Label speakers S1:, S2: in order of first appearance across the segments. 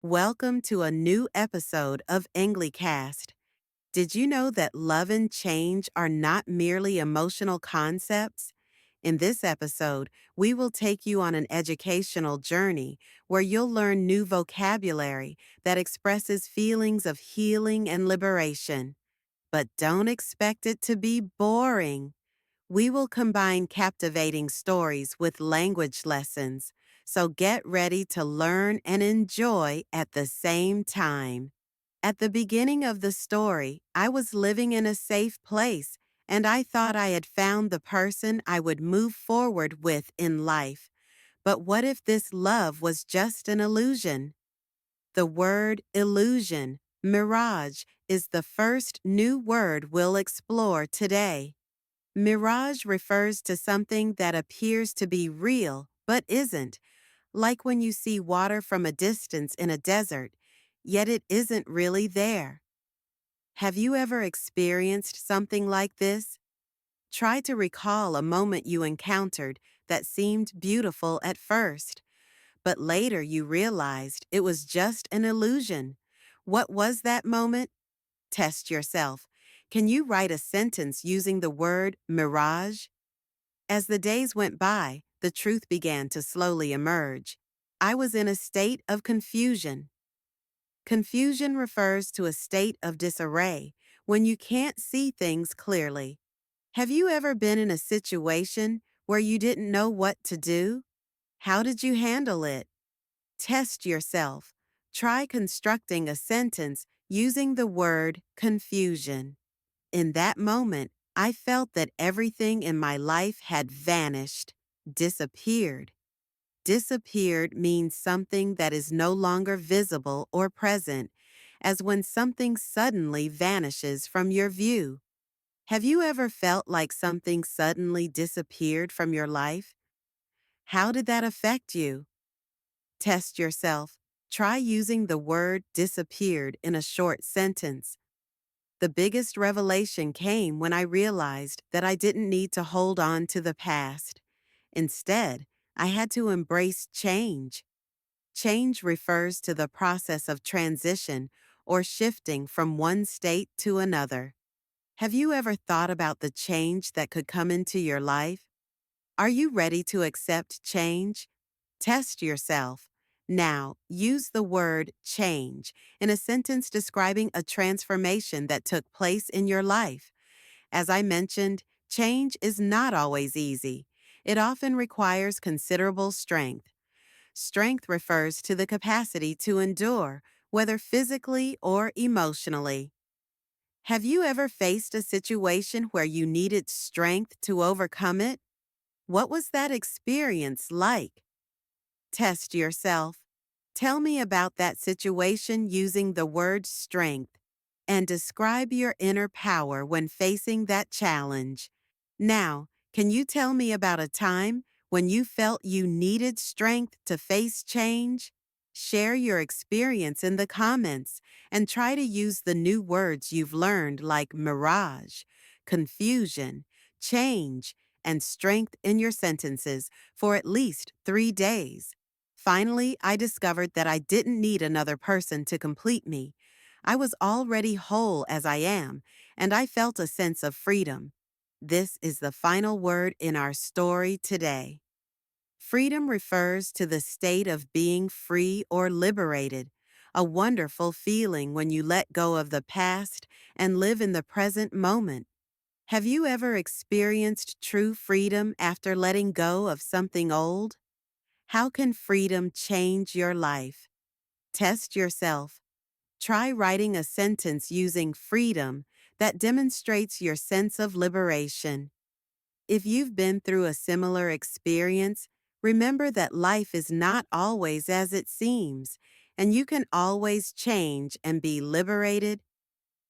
S1: Welcome to a new episode of Englicast. Did you know that love and change are not merely emotional concepts? In this episode, we will take you on an educational journey where you'll learn new vocabulary that expresses feelings of healing and liberation. But don't expect it to be boring. We will combine captivating stories with language lessons, so get ready to learn and enjoy at the same time. At the beginning of the story, I was living in a safe place, and I thought I had found the person I would move forward with in life. But what if this love was just an illusion? The word illusion, mirage, is the first new word we'll explore today. Mirage refers to something that appears to be real but isn't, like when you see water from a distance in a desert, yet it isn't really there. Have you ever experienced something like this? Try to recall a moment you encountered that seemed beautiful at first, but later you realized it was just an illusion. What was that moment? Test yourself. Can you write a sentence using the word mirage? As the days went by, the truth began to slowly emerge. I was in a state of confusion. Confusion refers to a state of disarray when you can't see things clearly. Have you ever been in a situation where you didn't know what to do? How did you handle it? Test yourself. Try constructing a sentence using the word confusion. In that moment, I felt that everything in my life had vanished, disappeared. Disappeared means something that is no longer visible or present, as when something suddenly vanishes from your view. Have you ever felt like something suddenly disappeared from your life? How did that affect you? Test yourself. Try using the word disappeared in a short sentence. The biggest revelation came when I realized that I didn't need to hold on to the past. Instead, I had to embrace change. Change refers to the process of transition or shifting from one state to another. Have you ever thought about the change that could come into your life? Are you ready to accept change? Test yourself. Now, use the word change in a sentence describing a transformation that took place in your life. As I mentioned, change is not always easy. It often requires considerable strength. Strength refers to the capacity to endure, whether physically or emotionally. Have you ever faced a situation where you needed strength to overcome it? What was that experience like? Test yourself. Tell me about that situation using the word strength and describe your inner power when facing that challenge. Now, can you tell me about a time when you felt you needed strength to face change? Share your experience in the comments and try to use the new words you've learned like mirage, confusion, change, and strength in your sentences for at least 3 days. Finally, I discovered that I didn't need another person to complete me. I was already whole as I am, and I felt a sense of freedom. This is the final word in our story today. Freedom refers to the state of being free or liberated, a wonderful feeling when you let go of the past and live in the present moment. Have you ever experienced true freedom after letting go of something old? How can freedom change your life? Test yourself. Try writing a sentence using freedom that demonstrates your sense of liberation. If you've been through a similar experience, remember that life is not always as it seems, and you can always change and be liberated.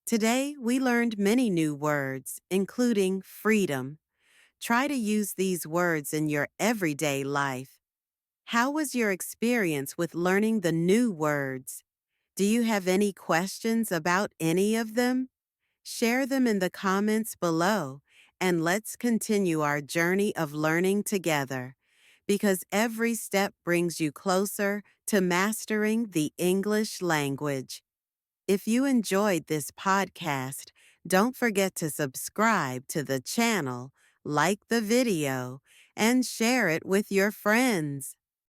S1: Today, we learned many new words, including freedom. Try to use these words in your everyday life. How was your experience with learning the new words? Do you have any questions about any of them? Share them in the comments below, and let's continue our journey of learning together. because every step brings you closer to mastering the English language. If you enjoyed this podcast, don't forget to subscribe to the channel, like the video, and share it with your friends.